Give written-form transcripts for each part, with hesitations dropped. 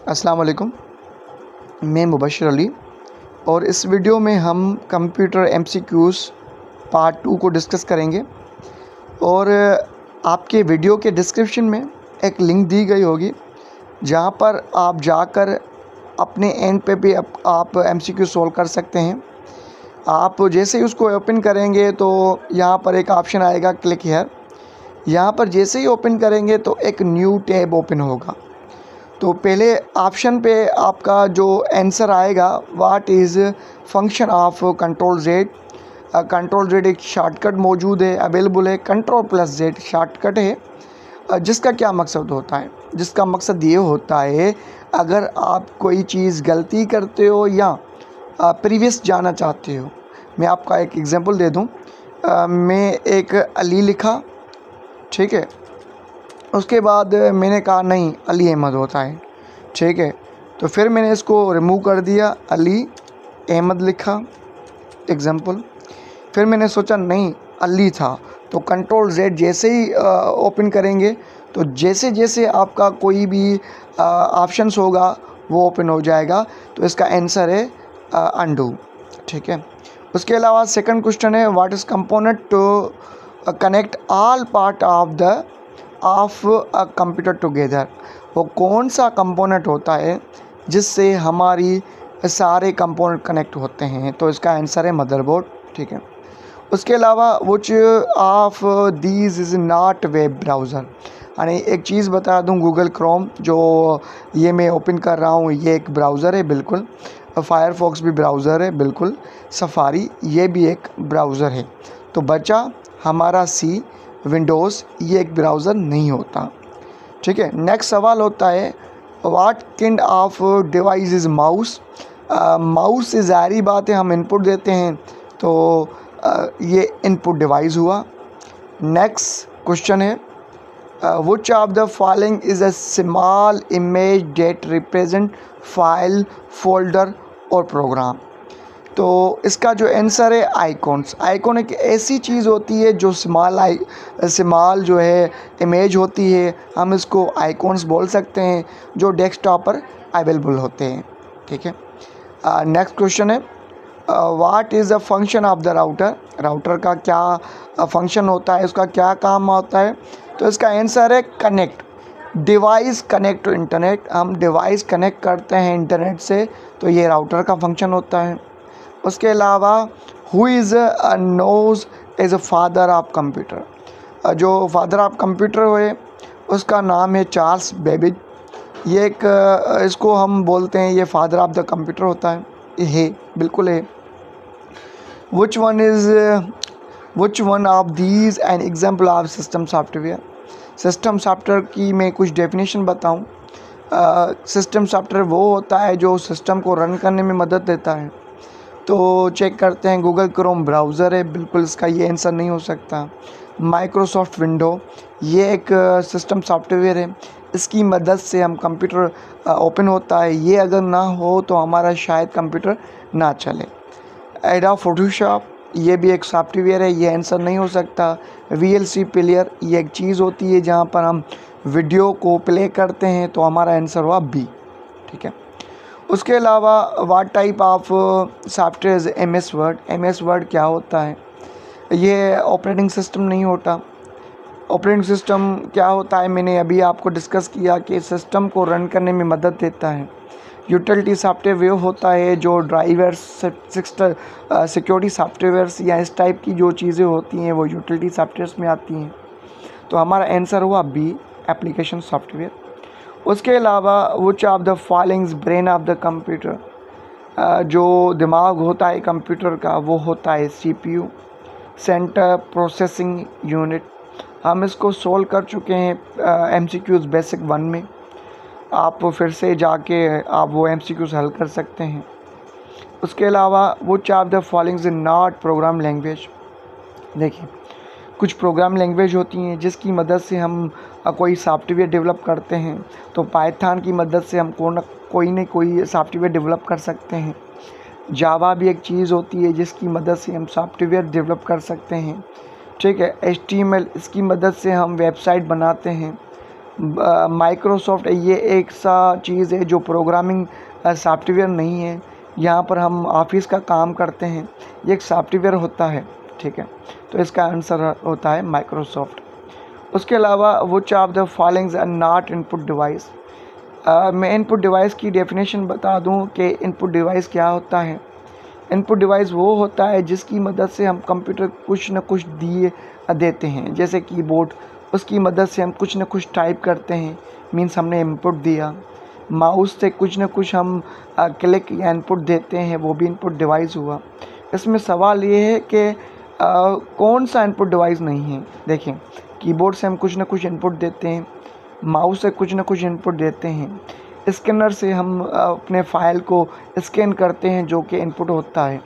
अस्सलाम वालेकुम। मैं मुबशर अली और इस वीडियो में हम कंप्यूटर एमसीक्यूज़ पार्ट 2 को डिस्कस करेंगे। और आपके वीडियो के डिस्क्रिप्शन में एक लिंक दी गई होगी जहां पर आप जाकर अपने एंड पे भी आप एमसीक्यू सॉल्व कर सकते हैं। आप जैसे ही उसको ओपन करेंगे तो यहाँ पर एक ऑप्शन आएगा क्लिक हियर। यहाँ पर जैसे ही ओपन करेंगे तो एक न्यू टैब ओपन होगा। तो पहले ऑप्शन पे आपका जो आंसर आएगा what is function of control Z. Control Z एक शॉर्टकट मौजूद है, अवेलेबल है। कंट्रोल प्लस जेड शॉर्टकट है, जिसका क्या मकसद होता है? जिसका मकसद ये होता है अगर आप कोई चीज़ गलती करते हो या प्रीवियस जाना चाहते हो। मैं आपका एक एग्जांपल दे दूं। मैं एक अली लिखा, ठीक है। उसके बाद मैंने कहा नहीं अली अहमद होता है, ठीक है। तो फिर मैंने इसको रिमूव कर दिया, अली अहमद लिखा एग्ज़ाम्पल। फिर मैंने सोचा नहीं अली था, तो कंट्रोल जेड जैसे ही ओपन करेंगे तो जैसे जैसे आपका कोई भी ऑप्शंस होगा वो ओपन हो जाएगा। तो इसका आंसर है अंडू, ठीक है। उसके अलावा सेकंड क्वेश्चन है what is component to connect all part of a computer together. वो कौन सा कंपोनेंट होता है जिससे हमारी सारे कंपोनेंट कनेक्ट होते हैं? तो इसका आंसर है मदरबोर्ड, ठीक है। उसके अलावा which of these is not web browser. यानी एक चीज़ बता दूं, गूगल क्रोम जो ये मैं ओपन कर रहा हूँ ये एक ब्राउज़र है, बिल्कुल। फायरफॉक्स भी ब्राउज़र है, बिल्कुल। सफारी ये भी एक ब्राउज़र है। तो बचा हमारा सी, विंडोज़ ये एक ब्राउज़र नहीं होता, ठीक है। नेक्स्ट सवाल होता है what kind of device is mouse. Mouse से ज़ाहिरी बात है हम इनपुट देते हैं, तो ये इनपुट डिवाइस हुआ। नेक्स्ट क्वेश्चन है which of the following is a small image that represent file, folder और प्रोग्राम। तो इसका जो आंसर है आइकॉन्स। आइकॉन एक ऐसी चीज़ होती है जो स्मॉल जो है इमेज होती है, हम इसको आइकॉन्स बोल सकते हैं, जो डेस्कटॉप पर अवेलेबल होते हैं, ठीक है। नेक्स्ट क्वेश्चन है what is the function of the router. Router का क्या फंक्शन होता है, उसका क्या काम होता है? तो इसका आंसर है connect device, connect to internet. हम डिवाइस कनेक्ट करते हैं इंटरनेट से, तो ये राउटर का फंक्शन होता है। उसके अलावा who is knows as a father of computer. जो फादर ऑफ कंप्यूटर हुए उसका नाम है चार्ल्स बेबेज। ये एक इसको हम बोलते हैं ये फादर ऑफ द कंप्यूटर होता है, ये बिल्कुल है। Which one of these an example of system software. System software की मैं कुछ डेफिनेशन बताऊं। सिस्टम सॉफ्टवेयर वो होता है जो सिस्टम को रन करने में मदद देता है। तो चेक करते हैं, गूगल क्रोम ब्राउज़र है, बिल्कुल इसका ये आंसर नहीं हो सकता। माइक्रोसॉफ्ट विंडो ये एक सिस्टम सॉफ्टवेयर है, इसकी मदद से हम कंप्यूटर ओपन होता है। ये अगर ना हो तो हमारा शायद कंप्यूटर ना चले। एडोब फोटोशॉप ये भी एक सॉफ्टवेयर है, ये आंसर नहीं हो सकता। वीएलसी प्लेयर ये एक चीज़ होती है जहाँ पर हम वीडियो को प्ले करते हैं, तो हमारा आंसर हुआ बी, ठीक है। उसके अलावा what type of software is M S Word. M S Word क्या होता है? ये ऑपरेटिंग सिस्टम नहीं होता। ऑपरेटिंग सिस्टम क्या होता है मैंने अभी आपको डिस्कस किया कि सिस्टम को रन करने में मदद देता है। यूटिलिटी सॉफ्टवेयर होता है जो ड्राइवर्स, सिक्योरिटी सॉफ्टवेयर्स या इस टाइप की जो चीज़ें होती हैं वो यूटिलिटी सॉफ्टवेयर्स में आती हैं। तो हमारा आंसर हुआ बी, एप्लीकेशन सॉफ्टवेयर। उसके अलावा which of the followings brain of the computer. जो दिमाग होता है कंप्यूटर का वो होता है सीपीयू, सेंटर प्रोसेसिंग यूनिट। हम इसको सोल्व कर चुके हैं एमसीक्यूज़ बेसिक 1 में। आप फिर से जाके आप वो एमसीक्यूज़ हल कर सकते हैं। उसके अलावा which of the followings is not programme language. देखिए कुछ प्रोग्राम लैंग्वेज होती हैं जिसकी मदद से हम कोई सॉफ्टवेयर डेवलप करते हैं। तो पाइथन की मदद से हम कोई न कोई सॉफ्टवेयर डेवलप कर सकते हैं। जावा भी एक चीज़ होती है जिसकी मदद से हम सॉफ्टवेयर डेवलप कर सकते हैं, ठीक है। HTML इसकी मदद से हम वेबसाइट बनाते हैं। माइक्रोसॉफ्ट ये एक सा चीज़ है जो प्रोग्रामिंग सॉफ्टवेयर नहीं है। यहाँ पर हम ऑफिस का काम करते हैं, ये एक सॉफ्टवेयर होता है, ठीक है। तो इसका आंसर होता है माइक्रोसॉफ्ट। उसके अलावा which of the followings are not input device. मैं इनपुट डिवाइस की डेफिनेशन बता दूं कि इनपुट डिवाइस क्या होता है। इनपुट डिवाइस वो होता है जिसकी मदद से हम कंप्यूटर कुछ न कुछ देते हैं, जैसे कीबोर्ड, उसकी मदद से हम कुछ न कुछ टाइप करते हैं, मीन्स हमने इनपुट दिया। माउस से कुछ न कुछ हम क्लिक या इनपुट देते हैं, वो भी इनपुट डिवाइस हुआ। इसमें सवाल ये है कि कौन सा इनपुट डिवाइस नहीं है। देखें, कीबोर्ड से हम कुछ न कुछ इनपुट देते हैं, माउस से कुछ न कुछ इनपुट देते हैं, स्कैनर से हम अपने फ़ाइल को स्कैन करते हैं जो कि इनपुट होता है,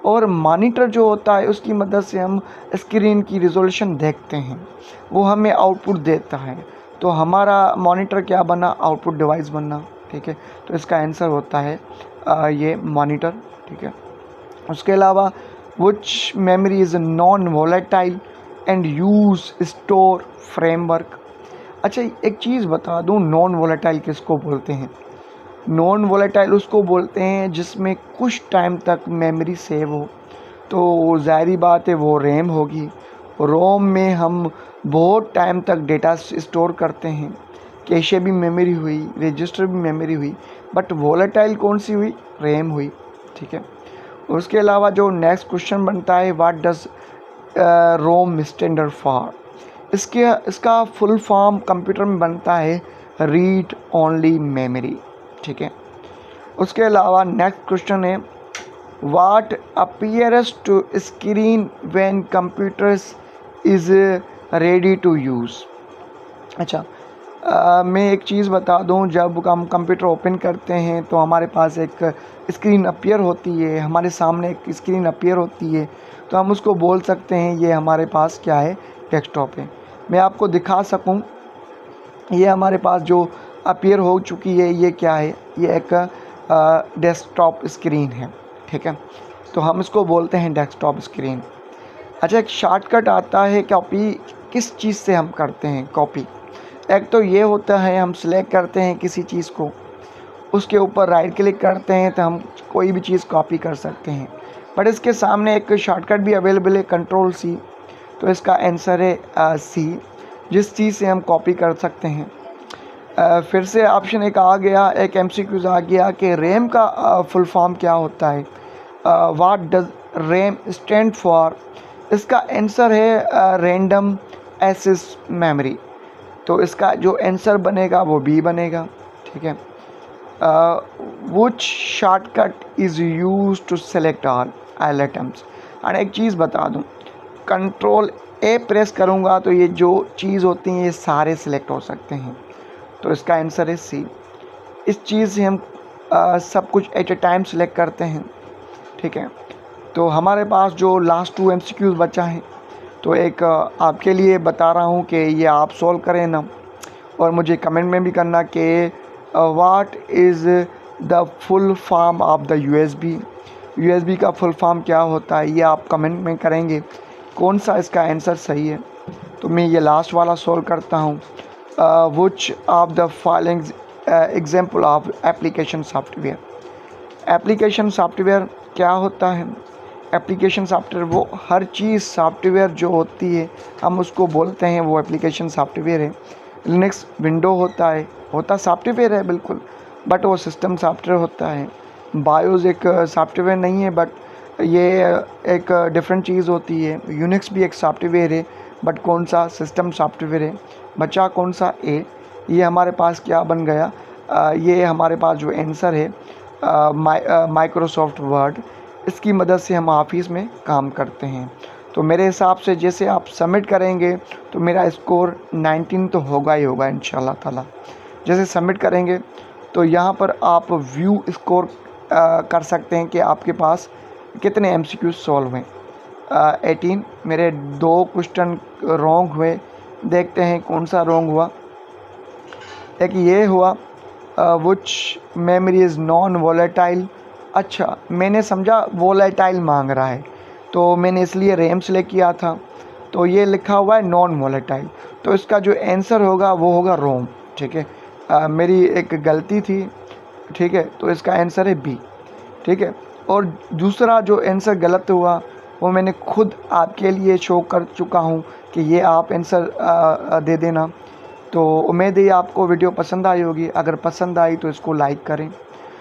और मॉनिटर जो होता है उसकी मदद से हम स्क्रीन की रिजोल्यूशन देखते हैं, वो हमें आउटपुट देता है। तो हमारा मॉनिटर क्या बना, आउटपुट डिवाइस बना, ठीक है। तो इसका आंसर होता है ये मॉनिटर, ठीक है। उसके अलावा which memory is non volatile and use store framework. अच्छा, एक चीज़ बता दूं, नॉन वोलेटाइल किसको बोलते हैं। नॉन वोलेटाइल उसको बोलते हैं जिसमें कुछ टाइम तक मेमोरी सेव हो। तो ज़ाहिरी बात है वो रैम होगी। रोम में हम बहुत टाइम तक डेटा स्टोर करते हैं, कैशे भी मेमोरी हुई, रजिस्टर भी मेमोरी हुई, बट वोलेटाइल कौन सी हुई, रैम हुई, ठीक है। उसके अलावा जो नेक्स्ट क्वेश्चन बनता है, what does ROM stand for. इसका फुल फॉर्म कंप्यूटर में बनता है रीड ओनली मेमोरी, ठीक है। उसके अलावा नेक्स्ट क्वेश्चन है, what appears to screen when computers is ready to use. अच्छा, मैं एक चीज़ बता दूं, जब हम कंप्यूटर ओपन करते हैं तो हमारे पास एक स्क्रीन अपीयर होती है, हमारे सामने एक स्क्रीन अपीयर होती है, तो हम उसको बोल सकते हैं ये हमारे पास क्या है, डेस्कटॉप है। मैं आपको दिखा सकूं, ये हमारे पास जो अपीयर हो चुकी है ये क्या है, ये एक डेस्कटॉप स्क्रीन है, ठीक है। तो हम इसको बोलते हैं डेस्कटॉप स्क्रीन। अच्छा, एक शॉर्टकट आता है कॉपी किस चीज़ से हम करते हैं कॉपी। एक तो ये होता है हम सिलेक्ट करते हैं किसी चीज़ को, उसके ऊपर राइट क्लिक करते हैं तो हम कोई भी चीज़ कॉपी कर सकते हैं। बट इसके सामने एक शॉर्टकट भी अवेलेबल है, कंट्रोल सी। तो इसका आंसर है सी, जिस चीज़ से हम कॉपी कर सकते हैं। फिर से ऑप्शन एक आ गया, एक MCQ आ गया कि रैम का फुल फॉर्म क्या होता है, what does RAM stand for. इसका आंसर है रैंडम एक्सेस मेमोरी। तो इसका जो आंसर बनेगा वो बी बनेगा, ठीक है। Which shortcut is use to select all items. और एक चीज़ बता दूं, कंट्रोल ए प्रेस करूंगा तो ये जो चीज़ होती हैं ये सारे सिलेक्ट हो सकते हैं। तो इसका आंसर है सी। इस चीज़ से हम सब कुछ एट ए टाइम सिलेक्ट करते हैं, ठीक है। तो हमारे पास जो लास्ट 2 MCQs बचा है, तो एक आपके लिए बता रहा हूँ कि ये आप सॉल्व करें ना, और मुझे कमेंट में भी करना कि what is the full form of the USB का फुल फॉर्म क्या होता है, ये आप कमेंट में करेंगे कौन सा इसका आंसर सही है। तो मैं ये लास्ट वाला सॉल्व करता हूँ, विच of the following example of application software. Application software क्या होता है, एप्लीकेशन सॉफ्टवेयर वो हर चीज़ सॉफ्टवेयर जो होती है हम उसको बोलते हैं वो एप्लीकेशन सॉफ्टवेयर है। लिनक्स विंडो होता सॉफ्टवेयर है बिल्कुल, बट वो सिस्टम सॉफ्टवेयर होता है। बायोस एक सॉफ्टवेयर नहीं है, बट ये एक डिफरेंट चीज़ होती है। यूनिक्स भी एक सॉफ्टवेयर है, बट कौन सा, सिस्टम सॉफ्टवेयर है। बचा कौन सा, ए। ये हमारे पास क्या बन गया, ये हमारे पास जो आंसर है माइक्रोसॉफ्ट वर्ड। इसकी मदद से हम ऑफिस में काम करते हैं। तो मेरे हिसाब से जैसे आप सबमिट करेंगे तो मेरा स्कोर 19 तो होगा ही होगा इंशाल्लाह ताला। जैसे सबमिट करेंगे तो यहाँ पर आप व्यू स्कोर कर सकते हैं कि आपके पास कितने MCQ सॉल्व हुए। 18 मेरे 2 क्वेश्चन रॉन्ग हुए, देखते हैं कौन सा रॉन्ग हुआ। एक ये हुआ, विच मेमोरी इज़ नॉन वोलेटाइल। अच्छा, मैंने समझा वोलेटाइल मांग रहा है, तो मैंने इसलिए रैम सेलेक्ट किया था। तो ये लिखा हुआ है नॉन वॉलेटाइल, तो इसका जो आंसर होगा वो होगा रोम। ठीक है, मेरी एक गलती थी। ठीक है, तो इसका आंसर है बी। ठीक है, और दूसरा जो आंसर गलत हुआ वो मैंने खुद आपके लिए शो कर चुका हूँ कि ये आप आंसर दे देना। तो उम्मीद है आपको वीडियो पसंद आई होगी। अगर पसंद आई तो इसको लाइक करें।